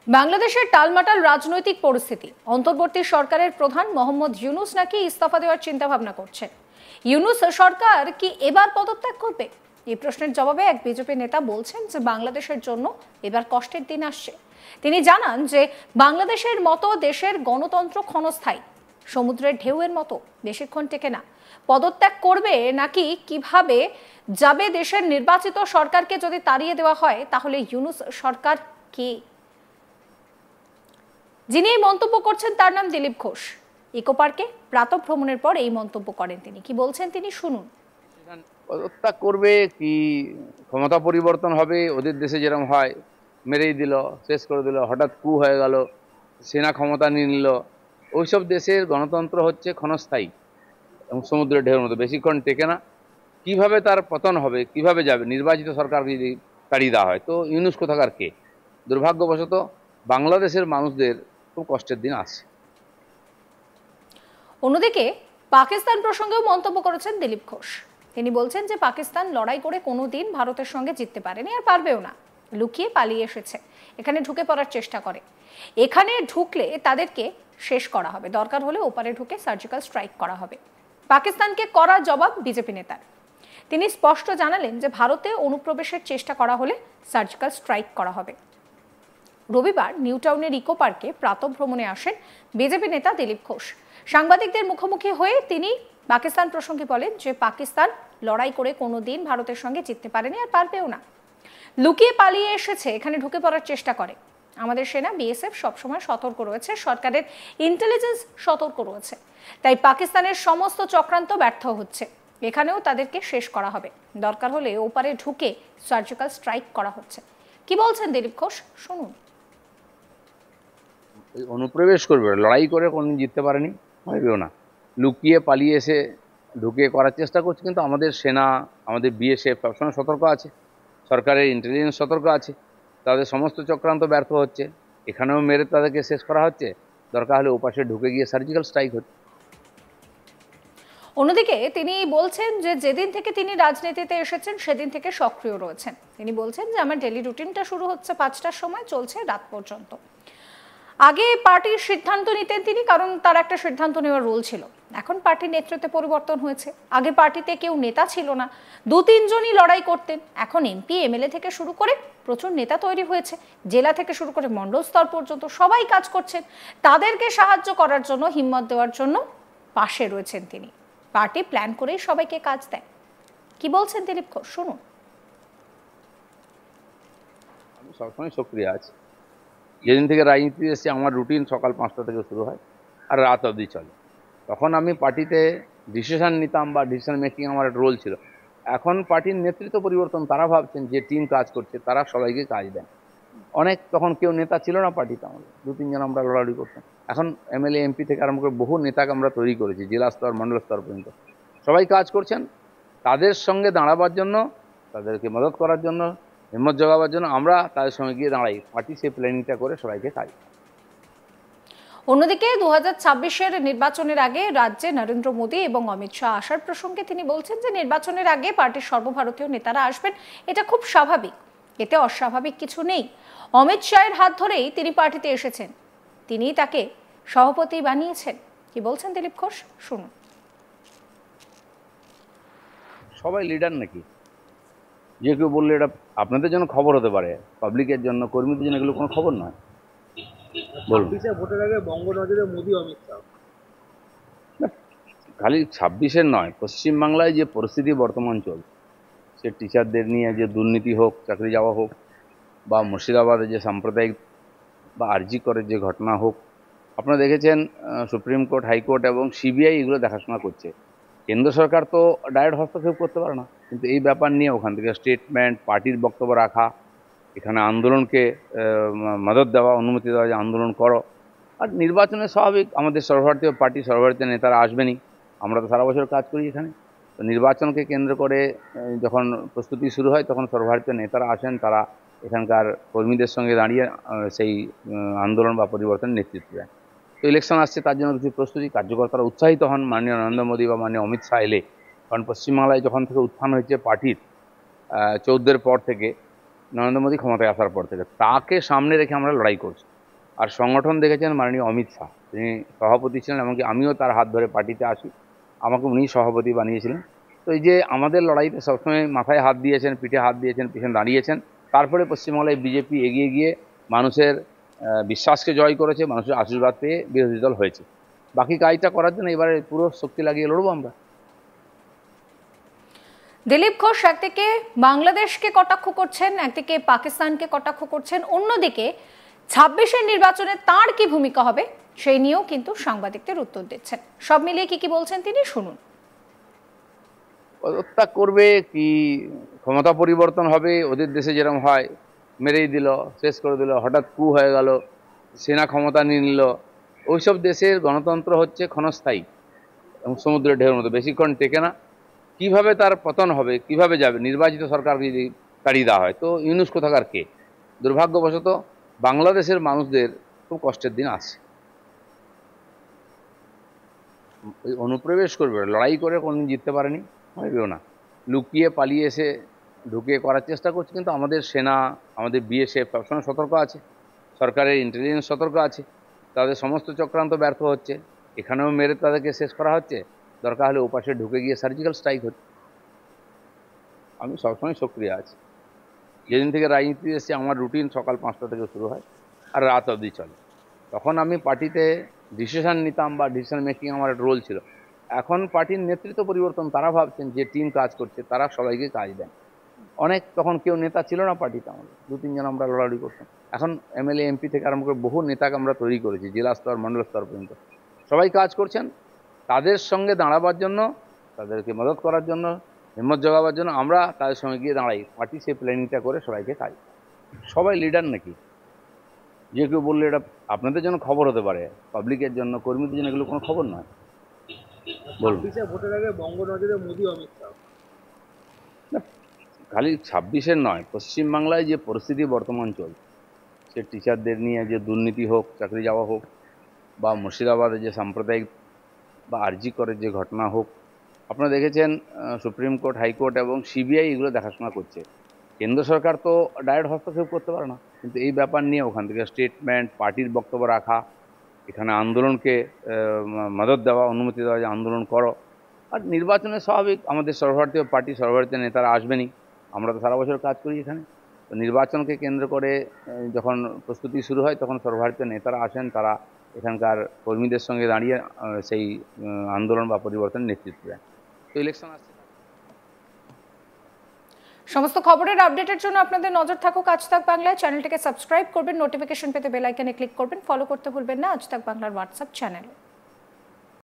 বাংলাদেশের টালমাটাল রাজনৈতিক পরিস্থিতি, অন্তর্বর্তী সরকারের প্রধান মোহাম্মদ ইউনূস নাকি ইস্তফা দেওয়ার চিন্তা ভাবনা করছেন। ইউনূস সরকার কি এবার পদত্যাগ করবে? এই প্রশ্নের জবাবে এক বিজেপি নেতা বলছেন যে বাংলাদেশের জন্য এবার কষ্টের দিন আসছে। তিনি জানান যে বাংলাদেশের মতো দেশের গণতন্ত্র ক্ষণস্থায়ী, সমুদ্রের ঢেউয়ের মতো বেশিক্ষণ টেকে না। পদত্যাগ করবে নাকি কিভাবে যাবে দেশের নির্বাচিত সরকারকে যদি তাড়িয়ে দেওয়া হয়, তাহলে ইউনূস সরকার কে? যিনি এই মন্তব্য করছেন তার নাম দিলীপ ঘোষ। ইকো পার্কে প্রাতঃভ্রমণের পর এই মন্তব্য করেন তিনি। কি বলছেন তিনি শুনুন। পদত্যাগ করবে কি ক্ষমতা পরিবর্তন হবে? ওদের দেশে যেরকম হয়, মেরেই দিল, শেষ করে দিল, হঠাৎ কু হয়ে গেল, সেনা ক্ষমতা নিয়ে নিল। ওইসব দেশের গণতন্ত্র হচ্ছে ক্ষণস্থায়ী এবং সমুদ্রের ঢেউর মতো, বেশিক্ষণ টেকে না। কিভাবে তার পতন হবে, কিভাবে যাবে? নির্বাচিত সরকার যদি তাড়িয়ে দেওয়া হয়, তো ইউনূস কোথাকার কে? দুর্ভাগ্যবশত বাংলাদেশের মানুষদের খুব কষ্টের দিন আসছে। অন্যদিকে পাকিস্তান প্রসঙ্গেও মন্তব্য করেছেন দিলীপ ঘোষ। তিনি বলছেন যে পাকিস্তান লড়াই করে কোনোদিন ভারতের সঙ্গে জিততে পারেনি, আর পারবেও না। লুকিয়ে পালিয়ে এসেছে, এখানে ঢুকে পড়ার চেষ্টা করে। এখানে ঢুকলে তাদেরকে শেষ করা হবে, দরকার হলে ওপারে ঢুকে সার্জিক্যাল স্ট্রাইক করা হবে। পাকিস্তানকে করা জবাব বিজেপি নেতার। তিনি স্পষ্ট জানালেন যে ভারতে অনুপ্রবেশের চেষ্টা করা হলে সার্জিক্যাল স্ট্রাইক করা হবে। রবিবার নিউ টাউনের ইকো পার্কে প্রাতঃভ্রমণে আসেন বিজেপি নেতা দিলীপ ঘোষ। সাংবাদিকদের মুখোমুখি হয়ে তিনি পাকিস্তান প্রসঙ্গে বলেন যে পাকিস্তান লড়াই করে কোনোদিন ভারতের সঙ্গে জিততে পারেনি, আর পারবেও না। লুকিয়ে পালিয়ে এসেছে, এখানে ঢুকে পড়ার চেষ্টা করে। আমাদের সেনা বিএসএফ সবসময় সতর্ক রয়েছে, সরকারের ইন্টেলিজেন্স সতর্ক রয়েছে। তাই পাকিস্তানের সমস্ত চক্রান্ত ব্যর্থ হচ্ছে। এখানেও তাদেরকে শেষ করা হবে, দরকার হলে ওপারে ঢুকে সার্জিক্যাল স্ট্রাইক করা হচ্ছে। কি বলছেন দিলীপ ঘোষ শুনুন। অনুপ্রবেশ করবে, লড়াই করে কোনদিন জিততে পারেনি, পারবেও না। লুকিয়ে পালিয়ে এসে ঢুকে করার চেষ্টা করছে, কিন্তু আমাদের সেনা, আমাদের বিএসএফ সবসময় সতর্ক আছে, সরকারের ইন্টেলিজেন্স সতর্ক আছে। তাদের সমস্ত চক্রান্ত ব্যর্থ হচ্ছে, এখানেও মেরে তাদেরকে শেষ করা হচ্ছে, দরকার হলে ওপাশে ঢুকে গিয়ে সার্জিক্যাল স্ট্রাইক হচ্ছে। অন্যদিকে তিনি বলছেন যে যেদিন থেকে তিনি রাজনীতিতে এসেছেন সেদিন থেকে সক্রিয় রয়েছেন। তিনি বলছেন যে আমার ডেলি রুটিনটা শুরু হচ্ছে 5টার সময়, চলছে রাত পর্যন্ত। আগে পার্টির সিদ্ধান্ত নিতেন তিনি, কারণ তার একটা সিদ্ধান্ত নেওয়ার রোল ছিল। এখন পার্টির নেতৃত্বে পরিবর্তন হয়েছে। আগে পার্টিতে কেউ নেতা ছিল না, 2-3 জনই লড়াই করতেন। এখন এমপি এমএলএ থেকে শুরু করে প্রচুর নেতা তৈরি হয়েছে, জেলা থেকে শুরু করে মণ্ডল স্তর পর্যন্ত সবাই কাজ করছেন। তাদেরকে সাহায্য করার জন্য, হিম্মত দেওয়ার জন্য পাশে রয়েছেন তিনি। পার্টি প্ল্যান করেই সবাইকে কাজ দেয়। কি বলছেন দিলীপ ঘোষ শুনুন। আমি সবসময় সক্রিয় আছি। যেদিন থেকে রাজনীতি এসেছে আমার রুটিন সকাল 5টা থেকে শুরু হয় আর রাত অবধি চলে। তখন আমি পার্টিতে ডিসিশন নিতাম বা ডিসিশন মেকিং আমার একটা রোল ছিল। এখন পার্টির নেতৃত্ব পরিবর্তন, তারা ভাবছেন যে টিম কাজ করছে, তারা সবাইকে কাজ দেন। অনেক তখন কেউ নেতা ছিল না পার্টিতে, আমাদের 2-3 জন আমরা লড়ালড়ি করতাম। এখন এমএলএ এমপি থেকে আরম্ভ করে বহু নেতাকে আমরা তৈরি করেছি, জেলা স্তর মণ্ডল স্তর পর্যন্ত সবাই কাজ করছেন। তাদের সঙ্গে দাঁড়াবার জন্য, তাদেরকে মদত করার জন্য, হিম্মত জোগাবার জন্য আমরা তাদের সঙ্গে গিয়ে দাঁড়াই। পার্টি সেই প্ল্যানিংটা করে সবাইকে কাজ। অন্যদিকে 2026-এর নির্বাচনের আগে রাজ্যে নরেন্দ্র মোদী এবং অমিত শাহ আসার প্রসঙ্গে তিনি বলছেন যে নির্বাচনের আগে পার্টির সর্বভারতীয় নেতারা আসবেন, এটা খুব স্বাভাবিক, এতে অস্বাভাবিক কিছু নেই। অমিত শাহের হাত ধরেই তিনি পার্টিতে এসেছেন, তিনি তাকে সভাপতি বানিয়েছেন। কি বলছেন দিলীপ ঘোষ শুনুন। সবাই লিডার নাকি? যে কেউ বললে এটা আপনাদের জন্য খবর হতে পারে, পাবলিকের জন্য, কর্মীদের জন্য এগুলো কোনো খবর নয়। বলুন, ভোটের আগে বঙ্গনজরে মোদী অমিত শাহ। খালি 26-এর নয়, পশ্চিমবাংলায় যে পরিস্থিতি বর্তমান চলছে, সে টিচারদের নিয়ে যে দুর্নীতি হোক, চাকরি যাওয়া হোক, বা মুর্শিদাবাদে যে সাম্প্রদায়িক বা আরজি করে যে ঘটনা হোক, আপনারা দেখেছেন সুপ্রিম কোর্ট, হাইকোর্ট এবং সিবিআই এগুলো দেখাশোনা করছে। কেন্দ্র সরকার তো ডাইরেক্ট হস্তক্ষেপ করতে পারে না, কিন্তু এই ব্যাপার নিয়ে ওখান থেকে স্টেটমেন্ট, পার্টির বক্তব্য রাখা, এখানে আন্দোলনকে মদত দেওয়া, অনুমতি দেওয়া যে আন্দোলন করো। আর নির্বাচনে স্বাভাবিক, আমাদের সর্বভারতীয় পার্টি, সর্বভারতীয় নেতারা আসবেনই। আমরা তো সারা বছর কাজ করি এখানে। তো নির্বাচনকে কেন্দ্র করে যখন প্রস্তুতি শুরু হয়, তখন সর্বভারতীয় নেতারা আসেন, তারা এখানকার কর্মীদের সঙ্গে দাঁড়িয়ে সেই আন্দোলন বা পরিবর্তনের নেতৃত্ব দেন। তো ইলেকশন আসছে, তার জন্য কিছু প্রস্তুতি, কার্যকর্তারা উৎসাহিত হন মাননীয় নরেন্দ্র মোদী বা মাননীয় অমিত শাহ এলে। কারণ পশ্চিমবাংলায় যখন থেকে উত্থান হয়েছে পার্টির 14-এর পর থেকে, নরেন্দ্র মোদী ক্ষমতায় আসার পর থেকে, তাকে সামনে রেখে আমরা লড়াই করছি। আর সংগঠন দেখেছেন মাননীয় অমিত শাহ, তিনি সভাপতি ছিলেন, এমনকি আমিও তার হাত ধরে পার্টিতে আসি, আমাকে উনিই সভাপতি বানিয়েছিলেন। তো এই যে আমাদের লড়াইতে সবসময় মাথায় হাত দিয়েছেন, পিঠে হাত দিয়েছেন, পিছনে দাঁড়িয়েছেন, তারপরে পশ্চিমবাংলায় বিজেপি এগিয়ে গিয়ে মানুষের বিশ্বাসকে জয় করেছে, মানুষের আশীর্বাদ পেয়ে বিরোধী দল হয়েছে। বাকি কাজটা করার জন্য এবারে পুরো শক্তি লাগিয়ে লড়বো আমরা। দিলীপ ঘোষ একদিকে বাংলাদেশকে কটাক্ষ করছেন, একদিকে পাকিস্তানকে কটাক্ষ করছেন, অন্যদিকে 26-এর নির্বাচনে তার কি ভূমিকা হবে সেই নিয়েও কিন্তু সাংবাদিকদের উত্তর দিচ্ছেন। সব মিলিয়ে কি বলছেন তিনি, শুনুন। পদত্যাগ করবে কি ক্ষমতা পরিবর্তন হবে, ওদের দেশে যেরকম হয়, মেরেই দিল, শেষ করে দিল, হঠাৎ কু হয়ে গেল, সেনা ক্ষমতা নিয়ে নিল। ওইসব দেশের গণতন্ত্র হচ্ছে ক্ষণস্থায়ী এবং সমুদ্রের ঢেউর মতো, বেশিক্ষণ টেকে না। কিভাবে তার পতন হবে, কিভাবে যাবে, নির্বাচিত সরকার যদি তাড়িয়ে দেওয়া হয়, তো ইউনুস কোথাকার কে? দুর্ভাগ্যবশত বাংলাদেশের মানুষদের খুব কষ্টের দিন আসছে। ওই অনুপ্রবেশ করবে, লড়াই করে কোনদিন জিততে পারেনি, হবেও না। লুকিয়ে পালিয়ে এসে ঢুকে করার চেষ্টা করছে, কিন্তু আমাদের সেনা, আমাদের বিএসএফ সবসময় সতর্ক আছে, সরকারের ইন্টেলিজেন্স সতর্ক আছে, তাদের সমস্ত চক্রান্ত ব্যর্থ হচ্ছে। এখানেও মেরে তাদেরকে শেষ করা হচ্ছে, দরকার হলে ওপাশে ঢুকে গিয়ে সার্জিক্যাল স্ট্রাইক হচ্ছে। আমি সবসময় সক্রিয় আছি। যেদিন থেকে রাজনীতি এসেছি আমার রুটিন সকাল 5টা থেকে শুরু হয় আর রাত অবধি চলে। তখন আমি পার্টিতে ডিসিশন নিতাম বা ডিসিশন মেকিং আমার একটা রোল ছিল। এখন পার্টির নেতৃত্ব পরিবর্তন, তারা ভাবছেন যে টিম কাজ করছে, তারা সবাইকে কাজ দেন। অনেক তখন কেউ নেতা ছিল না পার্টিতে, আমাদের 2-3 জন আমরা লড়ালড়ি করতাম। এখন এমএলএ এমপি থেকে আরম্ভ করে বহু নেতাকে আমরা তৈরি করেছি, জেলা স্তর মণ্ডল স্তর পর্যন্ত। সবাই কাজ করছেন, তাদের সঙ্গে দাঁড়াবার জন্য, তাদেরকে মদত করার জন্য, হিম্মত জোগাবার জন্য আমরা তাদের সঙ্গে গিয়ে দাঁড়াই। পার্টি সেই প্ল্যানিংটা করে সবাইকে কাজ। সবাই লিডার নাকি? যে কেউ বললে এটা আপনাদের জন্য খবর হতে পারে, পাবলিকের জন্য, কর্মীদের জন্য এগুলো কোনো খবর নয়। বলুন। 26-এ ভোটের আগে বঙ্গ নজরে মোদি অমিত শাহ। না, খালি 26-এর নয়, পশ্চিমবাংলায় যে পরিস্থিতি বর্তমান চলছে, সে টিচারদের নিয়ে যে দুর্নীতি হোক, চাকরি যাওয়া হোক, বা মুর্শিদাবাদে যে সাম্প্রদায়িক বা আরজি করে যে ঘটনা হোক, আপনারা দেখেছেন সুপ্রিম কোর্ট, হাইকোর্ট এবং সিবিআই এগুলো দেখাশোনা করছে। কেন্দ্র সরকার তো ডাইরেক্ট হস্তক্ষেপ করতে পারে না, কিন্তু এই ব্যাপার নিয়ে ওখান থেকে স্টেটমেন্ট, পার্টির বক্তব্য রাখা, এখানে আন্দোলনকে মদত দেওয়া, অনুমতি দেওয়া যে আন্দোলন করো। আর নির্বাচনে স্বাভাবিক আমাদের সর্বভারতীয় পার্টি, সর্বভারতীয় নেতারা আসবেনই, আমরা তো সারা বছর কাজ করি এখানে। তো নির্বাচনকে কেন্দ্র করে যখন প্রস্তুতি শুরু হয় তখন সর্বভারতীয় নেতারা আসেন, তারা এখানকার কর্মীদের সঙ্গে দাঁড়িয়ে সেই আন্দোলন বা পরিবর্তনের নেতৃত্ব দেন। তো ইলেকশন আসছে। সমস্ত খবরের আপডেটের জন্য আপনাদের নজর থাকুক আজ তাক বাংলায়। চ্যানেলটিকে সাবস্ক্রাইব করবেন, নোটিফিকেশন পেতে বেল আইকনে ক্লিক করবেন, ফলো করতে ভুলবেন না আজ তাক বাংলার হোয়াটসঅ্যাপ চ্যানেল।